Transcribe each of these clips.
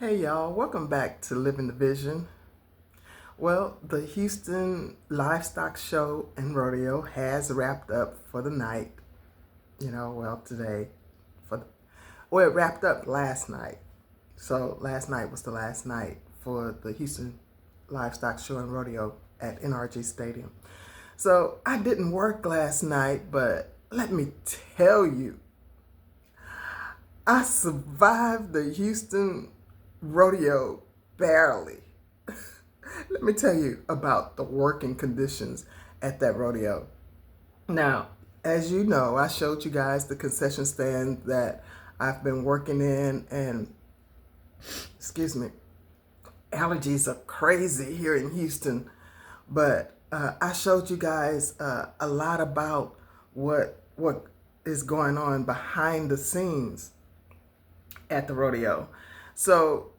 Hey y'all, welcome back to Living the Vision. Well, the Houston Livestock Show and Rodeo has wrapped up for the night. Today. It wrapped up last night. So last night was the last night for the Houston Livestock Show and Rodeo at NRG Stadium. So I didn't work last night, but let me tell you, I survived the Houston Rodeo barely. Let me tell you about the working conditions at that rodeo. Now, as you know, I showed you guys the concession stand that I've been working in, and excuse me, allergies are crazy here in Houston. But I showed you guys a lot about what is going on behind the scenes at the rodeo. So,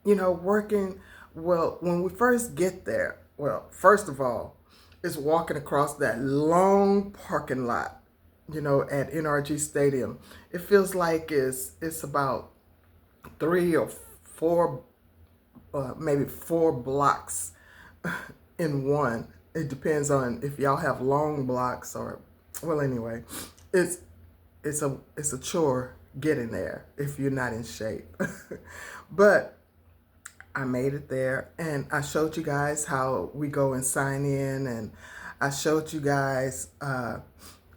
working, well, when we first get there, well, first of all, it's walking across that long parking lot, at NRG Stadium. It feels like it's about three or four, maybe four blocks in one. It depends on if y'all have long blocks or, well, anyway, it's it's a chore getting there if you're not in shape. But I made it there, and I showed you guys how we go and sign in, and I showed you guys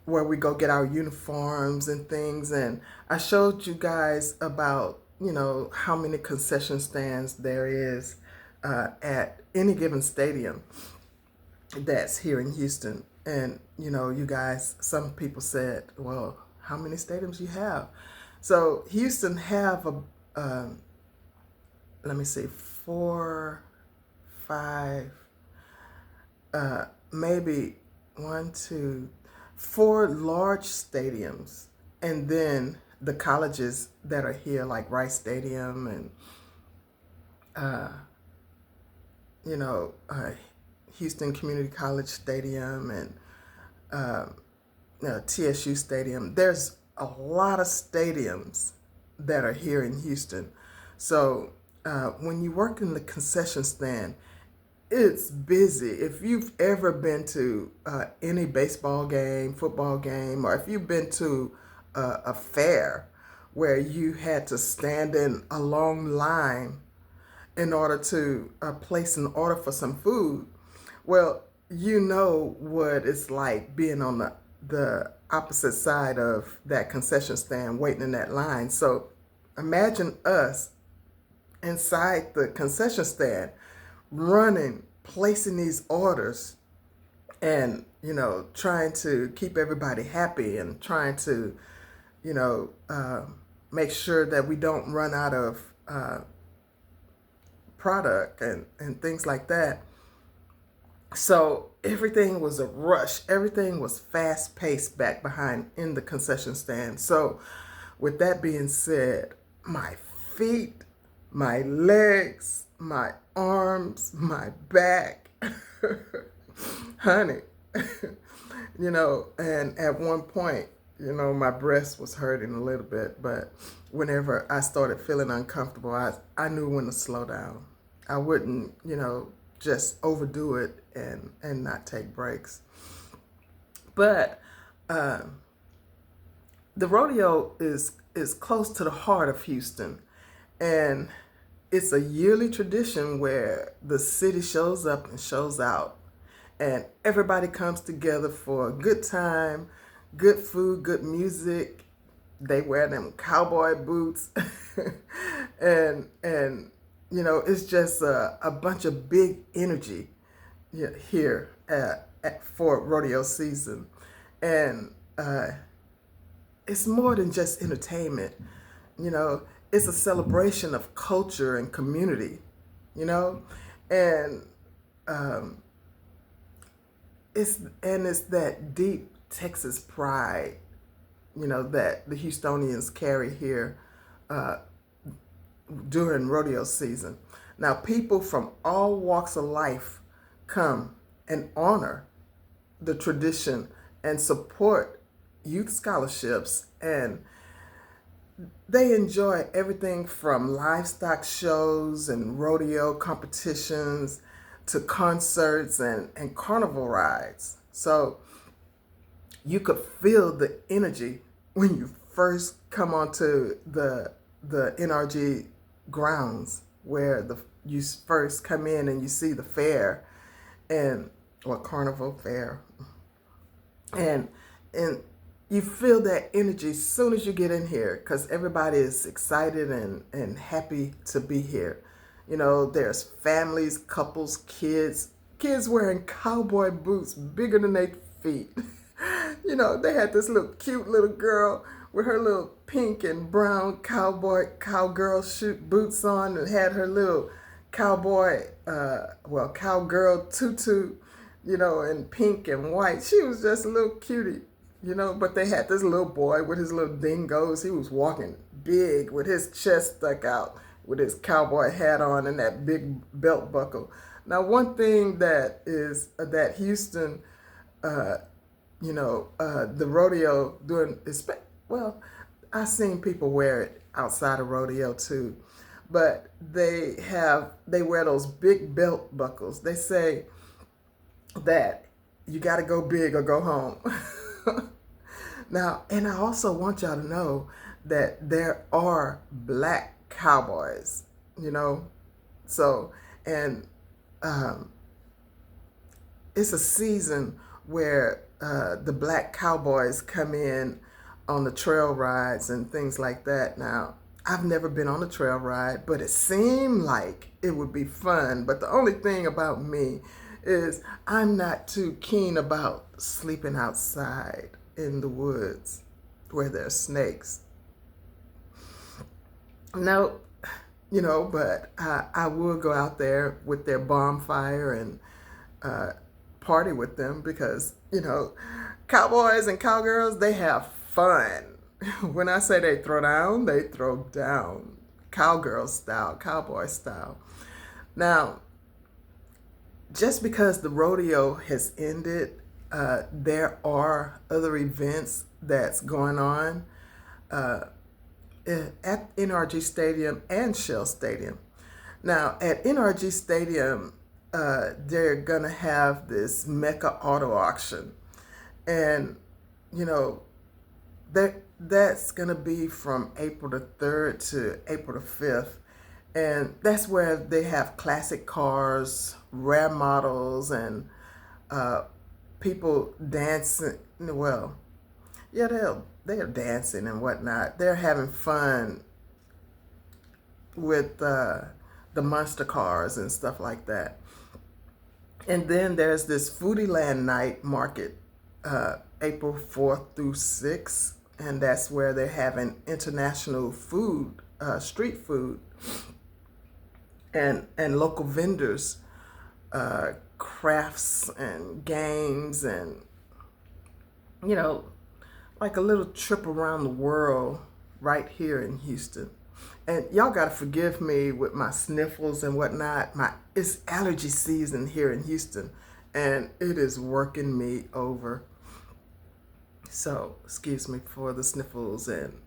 where we go get our uniforms and things, and I showed you guys about how many concession stands there is at any given stadium that's here in Houston. And you guys, some people said, well, how many stadiums you have? So Houston have let me see, four, five, maybe one, two, four large stadiums, and then the colleges that are here, like Rice Stadium and uh, you know uh, Houston Community College Stadium and TSU Stadium. There's a lot of stadiums that are here in Houston. So when you work in the concession stand, it's busy. If you've ever been to any baseball game, football game, or if you've been to a fair where you had to stand in a long line in order to place an order for some food, well, you know what it's like being on the opposite side of that concession stand waiting in that line. So imagine us inside the concession stand running, placing these orders, and trying to keep everybody happy, and trying to you know make sure that we don't run out of product and things like that. So everything was a rush. Everything was fast paced back behind in the concession stand. So with that being said, my feet, my legs, my arms, my back, honey, and at one point, my breast was hurting a little bit, but whenever I started feeling uncomfortable, I knew when to slow down. I wouldn't, just overdo it and not take breaks. But the rodeo is close to the heart of Houston, and it's a yearly tradition where the city shows up and shows out, and everybody comes together for a good time, good food, good music. They wear them cowboy boots, and it's just a bunch of big energy here for rodeo season, and it's more than just entertainment. You know, it's a celebration of culture and community. You know, and um, it's that deep Texas pride, that the Houstonians carry here during rodeo season. Now, people from all walks of life come and honor the tradition and support youth scholarships, and they enjoy everything from livestock shows and rodeo competitions to concerts and carnival rides. So you could feel the energy when you first come onto the NRG grounds where you first come in and you see the fair and or carnival fair and and you feel that energy as soon as you get in here because everybody is excited and happy to be here. You know, there's families, couples, kids wearing cowboy boots bigger than their feet. You know, they had this little cute little girl with her little pink and brown cowgirl boots on and had her little cowgirl tutu, you know, in pink and white. She was just a little cutie, you know, but they had this little boy with his little dingoes. He was walking big with his chest stuck out with his cowboy hat on and that big belt buckle. Now, one thing that is that Houston, the rodeo doing, well, I've seen people wear it outside of rodeo too, but they wear those big belt buckles. They say that you got to go big or go home. Now, and I also want y'all to know that there are black cowboys, you know, so, and it's a season where the black cowboys come in on the trail rides and things like that. Now, I've never been on a trail ride, but it seemed like it would be fun. But the only thing about me is I'm not too keen about sleeping outside in the woods where there's snakes. No, you know, but I will go out there with their bonfire and party with them because, you know, cowboys and cowgirls, they have fun. When I say they throw down, they throw down. Cowgirl style, cowboy style. Now, just because the rodeo has ended, there are other events that's going on at NRG Stadium and Shell Stadium. Now, at NRG Stadium, they're going to have this Mecum Auto Auction. And, you know, that's going to be from April the 3rd to April the 5th. And that's where they have classic cars, rare models, and people dancing. Well, yeah, they're dancing and whatnot. They're having fun with the monster cars and stuff like that. And then there's this FoodieLand Night Market, April 4th through 6th, and that's where they're having international food, street food, and local vendors, crafts and games, and, you know, like a little trip around the world right here in Houston. And y'all gotta forgive me with my sniffles and whatnot. It's allergy season here in Houston, and it is working me over. So excuse me for the sniffles, and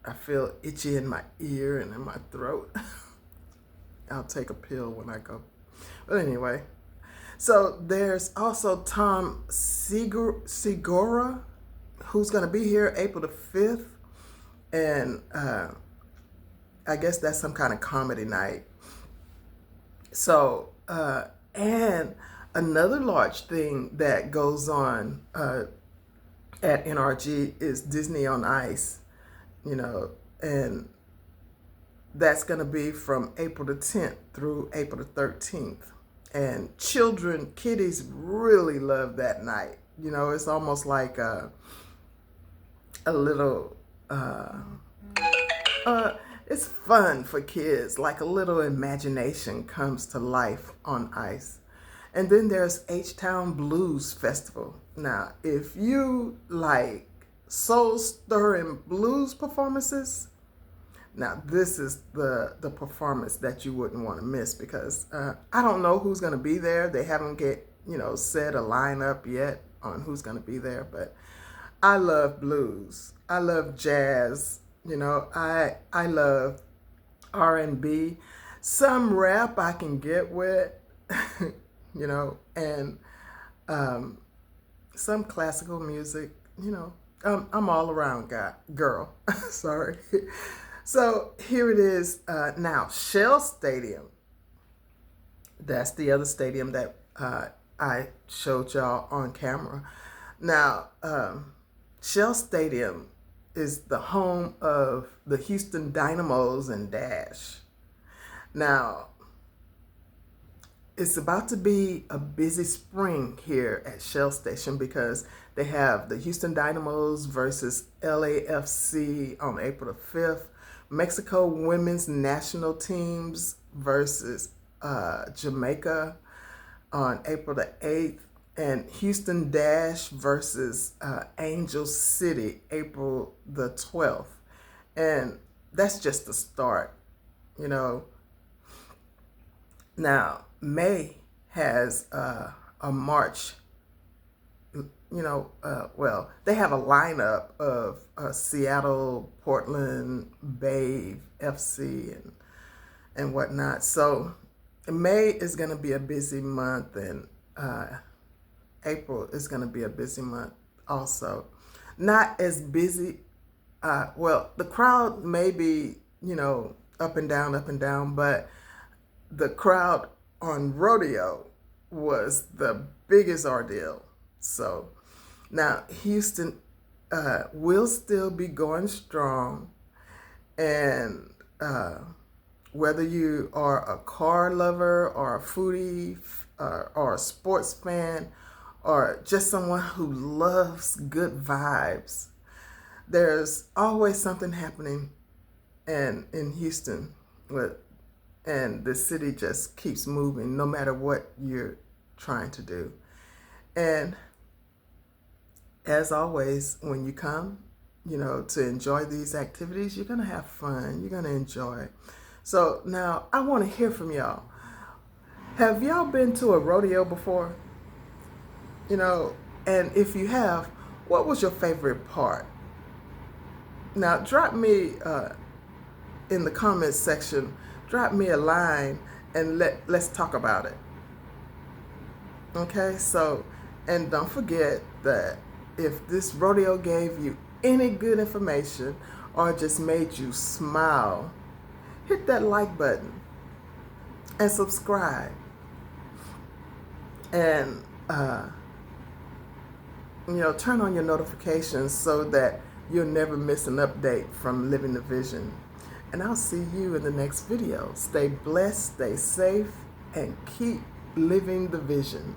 I feel itchy in my ear and in my throat. I'll take a pill when I go. But anyway, so there's also Tom Segura, who's gonna be here April the 5th, and I guess that's some kind of comedy night. So, and another large thing that goes on at NRG is Disney on Ice, you know, and that's going to be from April the 10th through April the 13th. And kiddies really love that night. You know, it's almost like a little, it's fun for kids, like a little imagination comes to life on ice. And then there's H-Town Blues Festival. Now, if you like soul-stirring blues performances, now this is the performance that you wouldn't want to miss because I don't know who's going to be there. They haven't said a lineup yet on who's going to be there, but I love blues. I love jazz. I love R&B. Some rap I can get with, and um, some classical music. I'm all around girl. Sorry. So here it is now. Shell Stadium. That's the other stadium that I showed y'all on camera. Now, Shell Stadium is the home of the Houston Dynamos and Dash. Now, it's about to be a busy spring here at Shell Station because they have the Houston Dynamos versus LAFC on April the 5th, Mexico women's national teams versus Jamaica on April the 8th, and Houston Dash versus Angel City, April the 12th. And that's just the start, you know. Now, May has a march, well, they have a lineup of Seattle, Portland, Bay, FC, and whatnot. So May is going to be a busy month, and April is going to be a busy month also. Not as busy. Well, the crowd may be, up and down, but the crowd on Rodeo was the biggest ordeal. So now Houston will still be going strong, and whether you are a car lover or a foodie or a sports fan or just someone who loves good vibes, there's always something happening in Houston, and the city just keeps moving no matter what you're trying to do. And as always, when you come, to enjoy these activities, you're going to have fun. You're going to enjoy. So now I want to hear from y'all. Have y'all been to a rodeo before? And if you have, what was your favorite part? Now drop me in the comments section, drop me a line and let's talk about it. Okay, so, and don't forget that if this rodeo gave you any good information or just made you smile, hit that like button and subscribe. And, turn on your notifications so that you'll never miss an update from Living the Vision. And I'll see you in the next video. Stay blessed, stay safe, and keep living the vision.